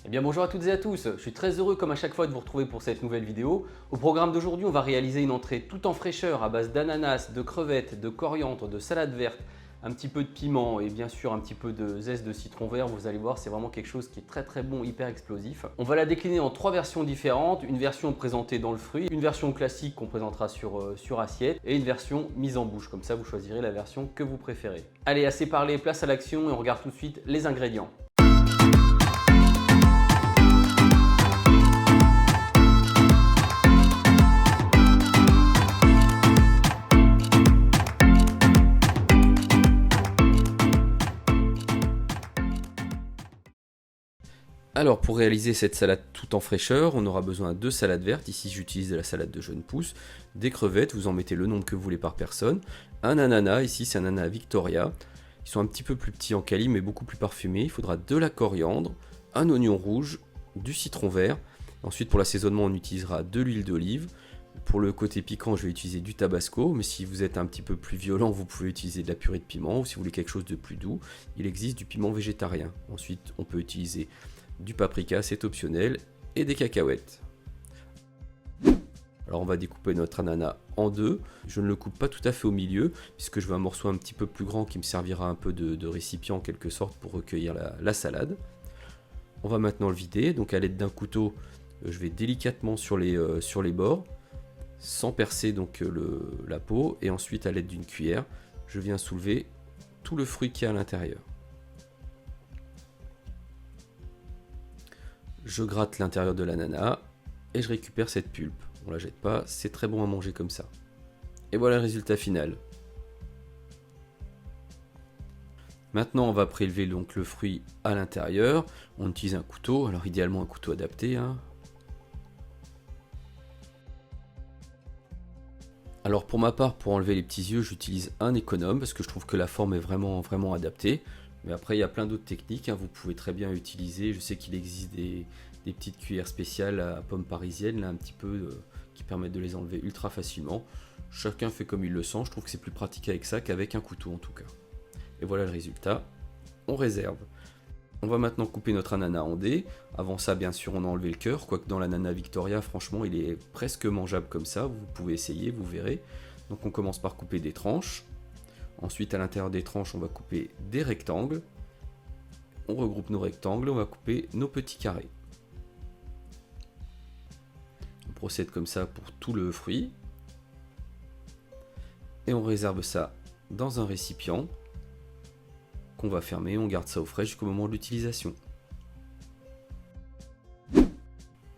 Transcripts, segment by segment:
Eh bien bonjour à toutes et à tous, je suis très heureux comme à chaque fois de vous retrouver pour cette nouvelle vidéo. Au programme d'aujourd'hui, on va réaliser une entrée tout en fraîcheur à base d'ananas, de crevettes, de coriandre, de salade verte, un petit peu de piment et bien sûr un petit peu de zeste de citron vert. Vous allez voir, c'est vraiment quelque chose qui est très bon, hyper explosif. On va la décliner en 3 versions différentes, une version présentée dans le fruit, une version classique qu'on présentera sur assiette et une version mise en bouche. Comme ça, vous choisirez la version que vous préférez. Allez, assez parlé, place à l'action et on regarde tout de suite les ingrédients. Alors pour réaliser cette salade tout en fraîcheur, on aura besoin de salade verte, ici j'utilise de la salade de jeune pousse, des crevettes, vous en mettez le nombre que vous voulez par personne, un ananas, ici c'est un ananas Victoria, ils sont un petit peu plus petits en quali mais beaucoup plus parfumés, il faudra de la coriandre, un oignon rouge, du citron vert, ensuite pour l'assaisonnement on utilisera de l'huile d'olive, pour le côté piquant je vais utiliser du tabasco, mais si vous êtes un petit peu plus violent vous pouvez utiliser de la purée de piment, ou si vous voulez quelque chose de plus doux, il existe du piment végétarien, ensuite on peut utiliser du paprika, c'est optionnel, et des cacahuètes. Alors on va découper notre ananas en deux. Je ne le coupe pas tout à fait au milieu, puisque je veux un morceau un petit peu plus grand qui me servira un peu de récipient en quelque sorte pour recueillir la salade. On va maintenant le vider, donc à l'aide d'un couteau, je vais délicatement sur les bords, sans percer donc la peau, et ensuite à l'aide d'une cuillère, je viens soulever tout le fruit qui est à l'intérieur. Je gratte l'intérieur de l'ananas et je récupère cette pulpe. On la jette pas, c'est très bon à manger comme ça. Et voilà le résultat final. Maintenant on va prélever donc le fruit à l'intérieur. On utilise un couteau, alors idéalement un couteau adapté. Alors pour ma part, pour enlever les petits yeux, j'utilise un économe parce que je trouve que la forme est vraiment adaptée. Mais après, il y a plein d'autres techniques, vous pouvez très bien utiliser. Je sais qu'il existe des petites cuillères spéciales à pommes parisiennes, là, un petit peu, qui permettent de les enlever ultra facilement. Chacun fait comme il le sent, je trouve que c'est plus pratique avec ça qu'avec un couteau en tout cas. Et voilà le résultat, on réserve. On va maintenant couper notre ananas en dés. Avant ça, bien sûr, on a enlevé le cœur, quoique dans l'ananas Victoria, franchement, il est presque mangeable comme ça. Vous pouvez essayer, vous verrez. Donc on commence par couper des tranches. Ensuite, à l'intérieur des tranches, on va couper des rectangles. On regroupe nos rectangles, on va couper nos petits carrés. On procède comme ça pour tout le fruit. Et on réserve ça dans un récipient qu'on va fermer. On garde ça au frais jusqu'au moment de l'utilisation.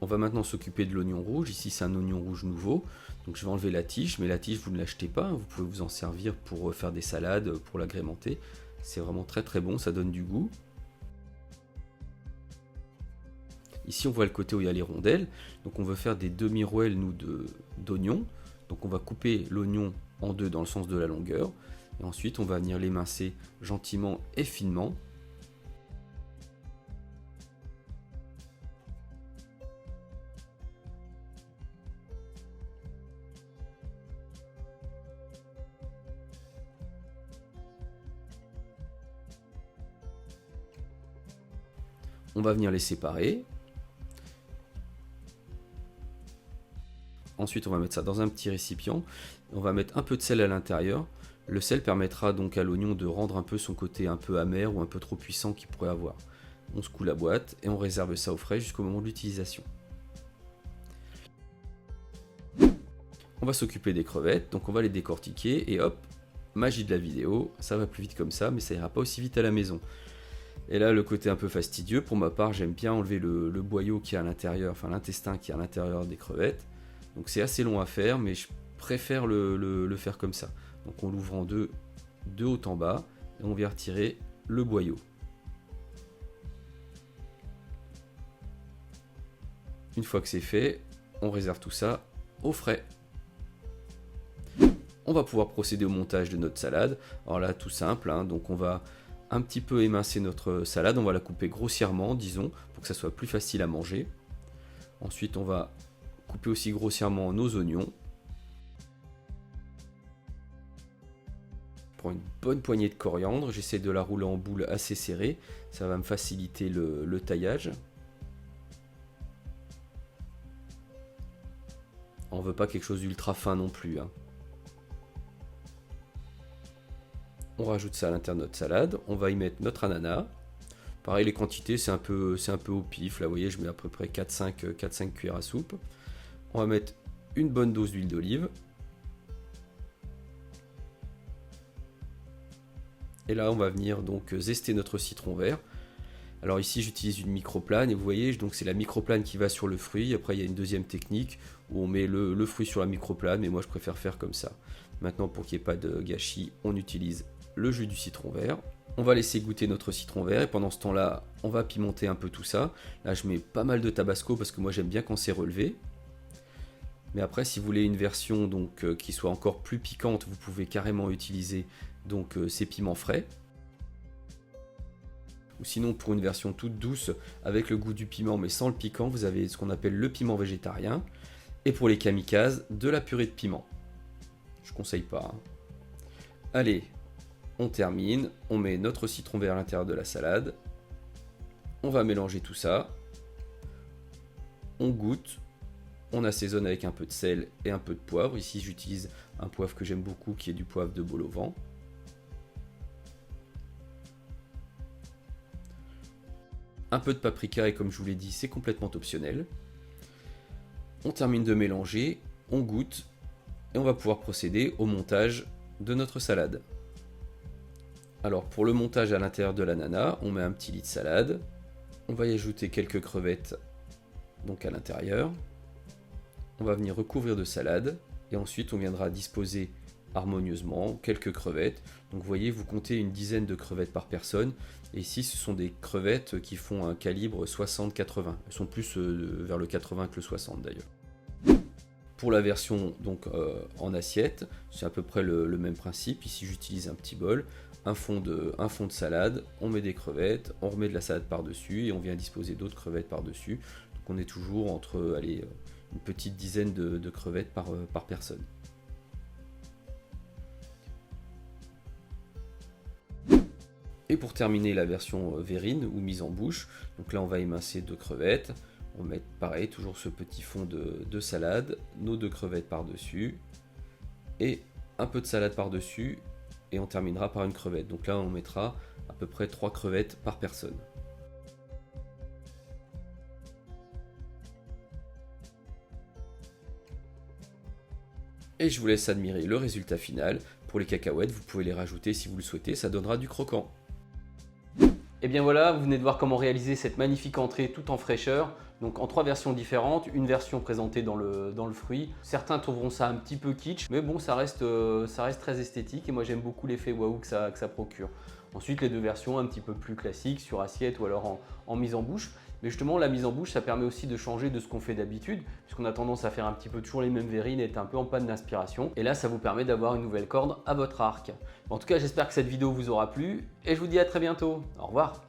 On va maintenant s'occuper de l'oignon rouge. Ici, c'est un oignon rouge nouveau. Donc je vais enlever la tige, mais la tige, vous ne l'achetez pas. Vous pouvez vous en servir pour faire des salades, pour l'agrémenter. C'est vraiment très bon, ça donne du goût. Ici, on voit le côté où il y a les rondelles. Donc on veut faire des demi-rouelles, nous, d'oignons. Donc on va couper l'oignon en deux dans le sens de la longueur. Et ensuite, on va venir l'émincer gentiment et finement. On va venir les séparer. Ensuite, on va mettre ça dans un petit récipient. On va mettre un peu de sel à l'intérieur. Le sel permettra donc à l'oignon de rendre un peu son côté un peu amer ou un peu trop puissant qu'il pourrait avoir. On secoue la boîte et on réserve ça au frais jusqu'au moment de l'utilisation. On va s'occuper des crevettes, donc on va les décortiquer et hop, magie de la vidéo, ça va plus vite comme ça, mais ça ira pas aussi vite à la maison. Et là, le côté un peu fastidieux, pour ma part, j'aime bien enlever le boyau qui est à l'intérieur, enfin l'intestin qui est à l'intérieur des crevettes. Donc c'est assez long à faire, mais je préfère le faire comme ça. Donc on l'ouvre en deux, de haut en bas, et on vient retirer le boyau. Une fois que c'est fait, on réserve tout ça au frais. On va pouvoir procéder au montage de notre salade. Alors là, tout simple, donc on va un petit peu émincer notre salade, on va la couper grossièrement, disons, pour que ça soit plus facile à manger. Ensuite, on va couper aussi grossièrement nos oignons. Je prends une bonne poignée de coriandre, j'essaie de la rouler en boule assez serrée, ça va me faciliter le taillage. On veut pas quelque chose d'ultra fin non plus, hein. On rajoute ça à l'intérieur de notre salade. On va y mettre notre ananas. Pareil, les quantités, c'est un peu au pif. Là, vous voyez, je mets à peu près 4-5 cuillères à soupe. On va mettre une bonne dose d'huile d'olive. Et là, on va venir donc zester notre citron vert. Alors ici, j'utilise une microplane et vous voyez, donc c'est la microplane qui va sur le fruit. Après, il y a une deuxième technique où on met le fruit sur la microplane, mais moi, je préfère faire comme ça. Maintenant, pour qu'il n'y ait pas de gâchis, on utilise le jus du citron vert. On va laisser goûter notre citron vert et pendant ce temps-là, on va pimenter un peu tout ça. Là, je mets pas mal de tabasco parce que moi, j'aime bien quand c'est relevé. Mais après, si vous voulez une version donc qui soit encore plus piquante, vous pouvez carrément utiliser donc ces piments frais. Ou sinon, pour une version toute douce avec le goût du piment mais sans le piquant, vous avez ce qu'on appelle le piment végétarien. Et pour les kamikazes, de la purée de piment. Je conseille pas, hein. Allez, on termine. On met notre citron vert à l'intérieur de la salade. On va mélanger tout ça. On goûte. On assaisonne avec un peu de sel et un peu de poivre. Ici, j'utilise un poivre que j'aime beaucoup qui est du poivre de Bolovan. Un peu de paprika et comme je vous l'ai dit, c'est complètement optionnel. On termine de mélanger, on goûte et on va pouvoir procéder au montage de notre salade. Alors pour le montage à l'intérieur de l'ananas, on met un petit lit de salade. On va y ajouter quelques crevettes donc à l'intérieur. On va venir recouvrir de salade et ensuite on viendra disposer harmonieusement quelques crevettes. Donc vous voyez, vous comptez une dizaine de crevettes par personne. Et ici, ce sont des crevettes qui font un calibre 60-80. Elles sont plus vers le 80 que le 60 d'ailleurs. Pour la version donc en assiette, c'est à peu près le même principe. Ici, j'utilise un petit bol, un fond de salade, on met des crevettes, on remet de la salade par-dessus et on vient disposer d'autres crevettes par-dessus. Donc on est toujours entre une petite dizaine de crevettes par personne. Et pour terminer la version verrine ou mise en bouche, donc là on va émincer 2 crevettes, on va mettre pareil toujours ce petit fond de salade, nos 2 crevettes par-dessus et un peu de salade par-dessus et on terminera par une crevette. Donc là on mettra à peu près 3 crevettes par personne. Et je vous laisse admirer le résultat final. Pour les cacahuètes, vous pouvez les rajouter si vous le souhaitez, ça donnera du croquant. Et bien voilà, vous venez de voir comment réaliser cette magnifique entrée tout en fraîcheur. Donc en 3 versions différentes, une version présentée dans le fruit. Certains trouveront ça un petit peu kitsch, mais bon, ça reste très esthétique et moi j'aime beaucoup l'effet waouh que ça procure. Ensuite, les 2 versions un petit peu plus classiques sur assiette ou alors en mise en bouche. Mais justement, la mise en bouche, ça permet aussi de changer de ce qu'on fait d'habitude, puisqu'on a tendance à faire un petit peu toujours les mêmes verrines et être un peu en panne d'inspiration. Et là, ça vous permet d'avoir une nouvelle corde à votre arc. En tout cas, j'espère que cette vidéo vous aura plu et je vous dis à très bientôt. Au revoir.